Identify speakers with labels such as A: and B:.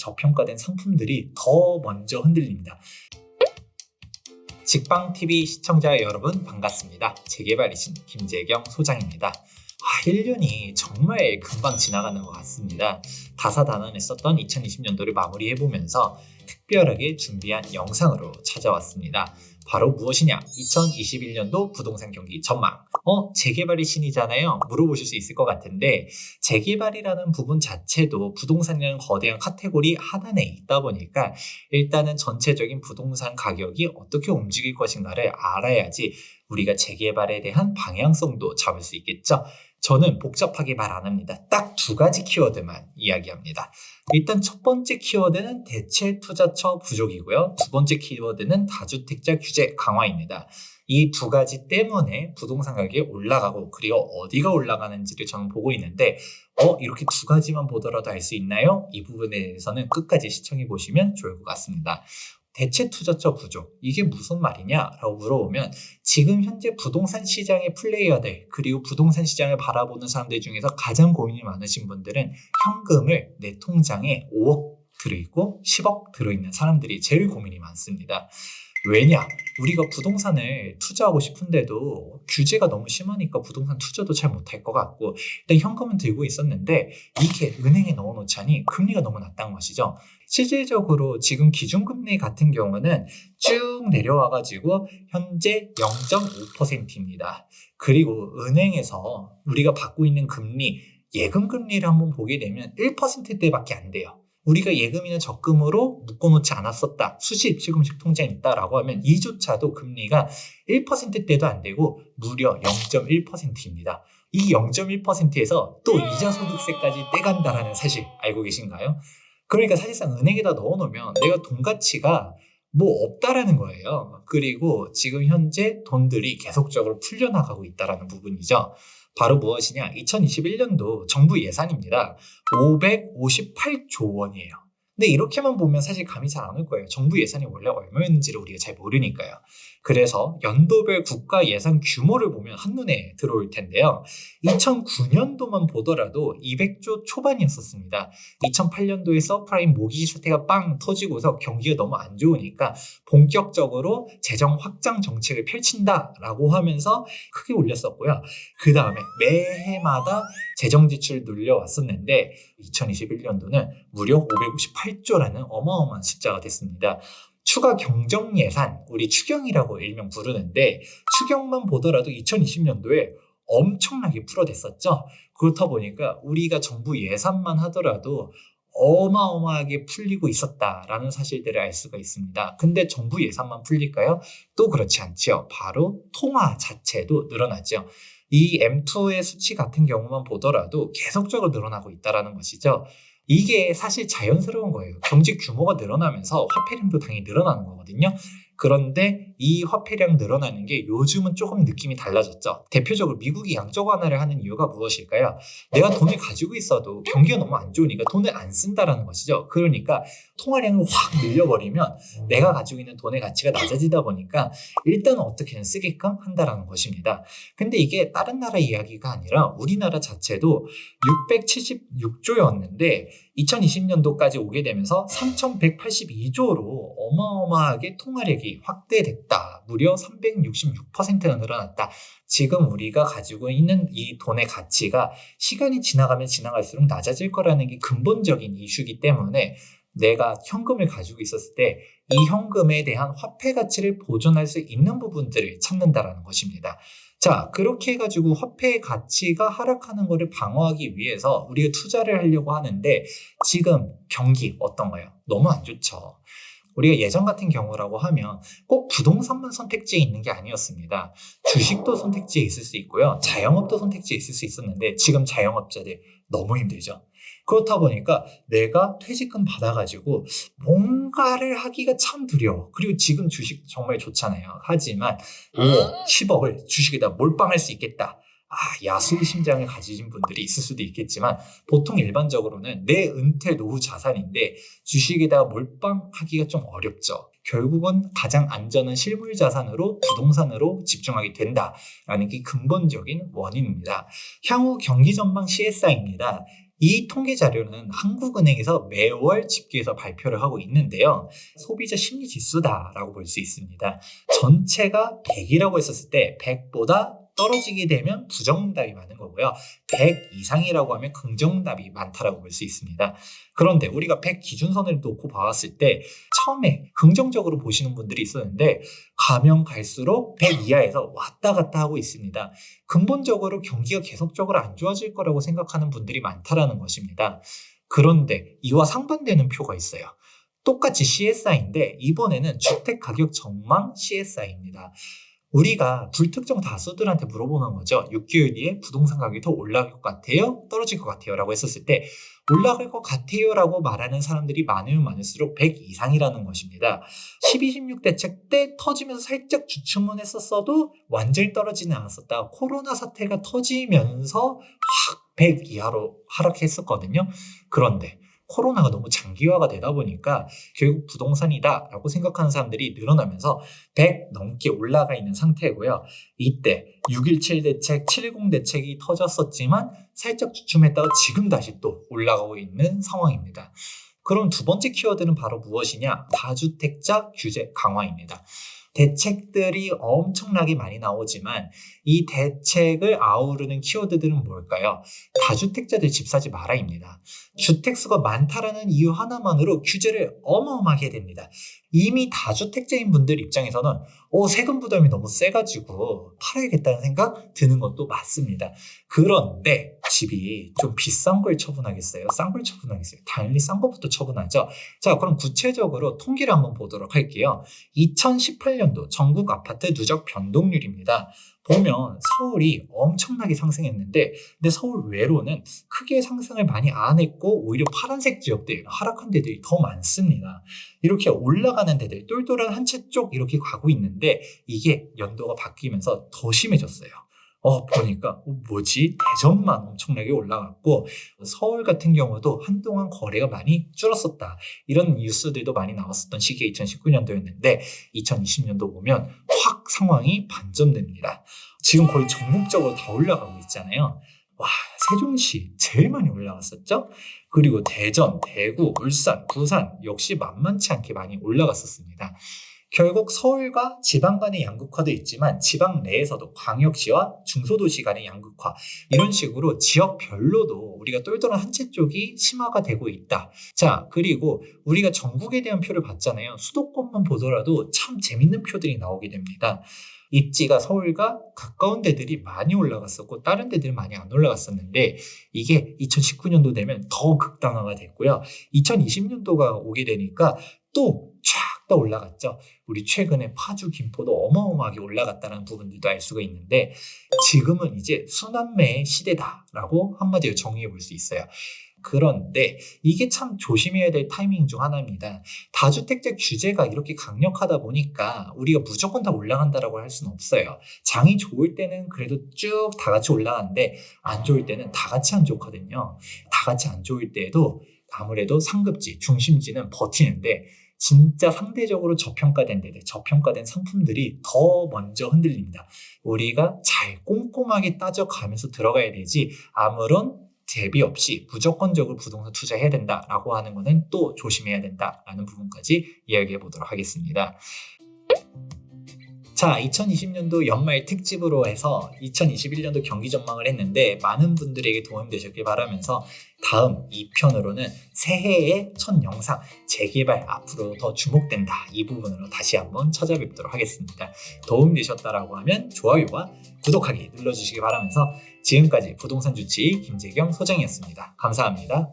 A: 저평가된 상품들이 더 먼저 흔들립니다. 직방TV 시청자 여러분 반갑습니다. 재개발이신 김재경 소장입니다. 1년이 정말 금방 지나가는 것 같습니다. 다사다난했었던 2020년도를 마무리해보면서 특별하게 준비한 영상으로 찾아왔습니다. 바로 무엇이냐? 2021년도 부동산 경기 전망. 재개발이 신이잖아요. 물어보실 수 있을 것 같은데 재개발이라는 부분 자체도 부동산이라는 거대한 카테고리 하단에 있다 보니까 일단은 전체적인 부동산 가격이 어떻게 움직일 것인가를 알아야지 우리가 재개발에 대한 방향성도 잡을 수 있겠죠. 저는 복잡하게 말 안 합니다. 딱 2가지 키워드만 이야기합니다. 일단 첫 번째 키워드는 대체 투자처 부족이고요. 두 번째 키워드는 다주택자 규제 강화입니다. 이 2가지 때문에 부동산 가격이 올라가고 그리고 어디가 올라가는지를 저는 보고 있는데 이렇게 2가지만 보더라도 알 수 있나요? 이 부분에 대해서는 끝까지 시청해 보시면 좋을 것 같습니다. 대체 투자처 부족, 이게 무슨 말이냐라고 물어보면 지금 현재 부동산 시장의 플레이어들 그리고 부동산 시장을 바라보는 사람들 중에서 가장 고민이 많으신 분들은 현금을 내 통장에 5억 들어있고 10억 들어있는 사람들이 제일 고민이 많습니다. 왜냐? 우리가 부동산을 투자하고 싶은데도 규제가 너무 심하니까 부동산 투자도 잘 못할 것 같고 일단 현금은 들고 있었는데 이게 은행에 넣어놓자니 금리가 너무 낮다는 것이죠. 실질적으로 지금 기준금리 같은 경우는 쭉 내려와가지고 현재 0.5%입니다. 그리고 은행에서 우리가 받고 있는 금리, 예금금리를 한번 보게 되면 1%대밖에 안 돼요. 우리가 예금이나 적금으로 묶어놓지 않았었다. 수시 입출금식 통장에 있다라고 하면 이조차도 금리가 1%대도 안 되고 무려 0.1%입니다. 이 0.1%에서 또 이자소득세까지 떼간다라는 사실 알고 계신가요? 그러니까 사실상 은행에다 넣어놓으면 내가 돈 가치가 없다라는 거예요. 그리고 지금 현재 돈들이 계속적으로 풀려나가고 있다라는 부분이죠. 바로 무엇이냐? 2021년도 정부 예산입니다. 558조 원이에요. 근데 이렇게만 보면 사실 감이 잘 안 올 거예요. 정부 예산이 원래 얼마였는지를 우리가 잘 모르니까요. 그래서 연도별 국가 예산 규모를 보면 한눈에 들어올 텐데요. 2009년도만 보더라도 200조 초반이었었습니다. 2008년도에 서프라임 모기지 사태가 빵 터지고서 경기가 너무 안 좋으니까 본격적으로 재정 확장 정책을 펼친다라고 하면서 크게 올렸었고요. 그 다음에 매해마다 재정 지출을 늘려왔었는데 2021년도는 무려 558조라는 어마어마한 숫자가 됐습니다. 추가 경정 예산, 우리 추경이라고 일명 부르는데 추경만 보더라도 2020년도에 엄청나게 풀어댔었죠. 그렇다 보니까 우리가 정부 예산만 하더라도 어마어마하게 풀리고 있었다라는 사실들을 알 수가 있습니다. 근데 정부 예산만 풀릴까요? 또 그렇지 않죠. 바로 통화 자체도 늘어나죠. 이 M2의 수치 같은 경우만 보더라도 계속적으로 늘어나고 있다는 것이죠. 이게 사실 자연스러운 거예요. 경제 규모가 늘어나면서 화폐량도 당연히 늘어나는 거거든요. 그런데 이 화폐량 늘어나는 게 요즘은 조금 느낌이 달라졌죠. 대표적으로 미국이 양적 완화를 하는 이유가 무엇일까요? 내가 돈을 가지고 있어도 경기가 너무 안 좋으니까 돈을 안 쓴다라는 것이죠. 그러니까 통화량을 확 늘려버리면 내가 가지고 있는 돈의 가치가 낮아지다 보니까 일단 어떻게든 쓰게끔 한다라는 것입니다. 근데 이게 다른 나라 이야기가 아니라 우리나라 자체도 676조였는데 2020년도까지 오게 되면서 3,182조로 어마어마하게 통화력이 확대됐다. 무려 366%나 늘어났다. 지금 우리가 가지고 있는 이 돈의 가치가 시간이 지나가면 지나갈수록 낮아질 거라는 게 근본적인 이슈이기 때문에 내가 현금을 가지고 있었을 때 이 현금에 대한 화폐 가치를 보존할 수 있는 부분들을 찾는다라는 것입니다. 자, 그렇게 해가지고 화폐의 가치가 하락하는 것을 방어하기 위해서 우리가 투자를 하려고 하는데 지금 경기 어떤가요? 너무 안 좋죠. 우리가 예전 같은 경우라고 하면 꼭 부동산만 선택지에 있는 게 아니었습니다. 주식도 선택지에 있을 수 있고요. 자영업도 선택지에 있을 수 있었는데 지금 자영업자들 너무 힘들죠. 그렇다 보니까 내가 퇴직금 받아가지고 뭔가를 하기가 참 두려워. 그리고 지금 주식 정말 좋잖아요. 하지만 5억, 10억을 주식에다 몰빵할 수 있겠다. 야수의 심장을 가지신 분들이 있을 수도 있겠지만 보통 일반적으로는 내 은퇴 노후 자산인데 주식에다가 몰빵하기가 좀 어렵죠. 결국은 가장 안전한 실물 자산으로 부동산으로 집중하게 된다라는 게 근본적인 원인입니다. 향후 경기 전망 CSI입니다. 이 통계 자료는 한국은행에서 매월 집계해서 발표를 하고 있는데요. 소비자 심리 지수다라고 볼 수 있습니다. 전체가 100이라고 했었을 때 100보다 떨어지게 되면 부정응답이 많은 거고요. 100 이상이라고 하면 긍정응답이 많다라고 볼 수 있습니다. 그런데 우리가 100 기준선을 놓고 봤을 때 처음에 긍정적으로 보시는 분들이 있었는데 가면 갈수록 100 이하에서 왔다 갔다 하고 있습니다. 근본적으로 경기가 계속적으로 안 좋아질 거라고 생각하는 분들이 많다라는 것입니다. 그런데 이와 상반되는 표가 있어요. 똑같이 CSI인데 이번에는 주택가격 전망 CSI입니다. 우리가 불특정 다수들한테 물어보는 거죠. 6개월 뒤에 부동산 가격이 더 올라갈 것 같아요? 떨어질 것 같아요? 라고 했었을 때 올라갈 것 같아요 라고 말하는 사람들이 많으면 많을수록 100 이상이라는 것입니다. 12.16 대책 때 터지면서 살짝 주춤은 했었어도 완전히 떨어지는 않았었다. 코로나 사태가 터지면서 확 100 이하로 하락했었거든요. 그런데 코로나가 너무 장기화가 되다 보니까 결국 부동산이다 라고 생각하는 사람들이 늘어나면서 100 넘게 올라가 있는 상태고요. 이때 6.17 대책, 7.10 대책이 터졌었지만 살짝 주춤했다가 지금 다시 또 올라가고 있는 상황입니다. 그럼 두 번째 키워드는 바로 무엇이냐? 다주택자 규제 강화입니다. 대책들이 엄청나게 많이 나오지만 이 대책을 아우르는 키워드들은 뭘까요? 다주택자들 집 사지 마라입니다. 주택수가 많다라는 이유 하나만으로 규제를 어마어마하게 됩니다. 이미 다주택자인 분들 입장에서는 세금 부담이 너무 세가지고 팔아야겠다는 생각 드는 것도 맞습니다. 그런데 집이 좀 비싼 걸 처분하겠어요? 싼 걸 처분하겠어요? 당연히 싼 것부터 처분하죠. 자, 그럼 구체적으로 통계를 한번 보도록 할게요. 2018년도 전국 아파트 누적 변동률입니다. 보면 서울이 엄청나게 상승했는데 근데 서울 외로는 크게 상승을 많이 안 했고 오히려 파란색 지역들, 하락한 데들이 더 많습니다. 이렇게 올라가는 데들, 똘똘한 한 채 쪽 이렇게 가고 있는데 이게 연도가 바뀌면서 더 심해졌어요. 보니까 뭐지? 대전만 엄청나게 올라갔고 서울 같은 경우도 한동안 거래가 많이 줄었었다. 이런 뉴스들도 많이 나왔었던 시기가 2019년도였는데 2020년도 보면 확 상황이 반전됩니다. 지금 거의 전국적으로 다 올라가고 있잖아요. 와, 세종시 제일 많이 올라갔었죠? 그리고 대전, 대구, 울산, 부산 역시 만만치 않게 많이 올라갔었습니다. 결국 서울과 지방 간의 양극화도 있지만 지방 내에서도 광역시와 중소도시 간의 양극화 이런 식으로 지역별로도 우리가 똘똘한 한 채 쪽이 심화가 되고 있다. 자, 그리고 우리가 전국에 대한 표를 봤잖아요. 수도권만 보더라도 참 재밌는 표들이 나오게 됩니다. 입지가 서울과 가까운 데들이 많이 올라갔었고 다른 데들은 많이 안 올라갔었는데 이게 2019년도 되면 더 극단화가 됐고요. 2020년도가 오게 되니까 또 쫙 더 올라갔죠. 우리 최근에 파주, 김포도 어마어마하게 올라갔다는 부분들도 알 수가 있는데 지금은 이제 순환매의 시대다라고 한마디로 정의해 볼 수 있어요. 그런데 이게 참 조심해야 될 타이밍 중 하나입니다. 다주택자 규제가 이렇게 강력하다 보니까 우리가 무조건 다 올라간다라고 할 수는 없어요. 장이 좋을 때는 그래도 쭉 다 같이 올라가는데 안 좋을 때는 다 같이 안 좋거든요. 다 같이 안 좋을 때에도 아무래도 상급지, 중심지는 버티는데 진짜 상대적으로 저평가된 데들, 저평가된 상품들이 더 먼저 흔들립니다. 우리가 잘 꼼꼼하게 따져가면서 들어가야 되지 아무런 대비 없이 무조건적으로 부동산 투자해야 된다라고 하는 거는 또 조심해야 된다라는 부분까지 이야기해 보도록 하겠습니다. 자, 2020년도 연말 특집으로 해서 2021년도 경기 전망을 했는데 많은 분들에게 도움되셨길 바라면서 다음 2편으로는 새해의 첫 영상 재개발 앞으로 더 주목된다 이 부분으로 다시 한번 찾아뵙도록 하겠습니다. 도움되셨다라고 하면 좋아요와 구독하기 눌러주시기 바라면서 지금까지 부동산 주치 김재경 소장이었습니다. 감사합니다.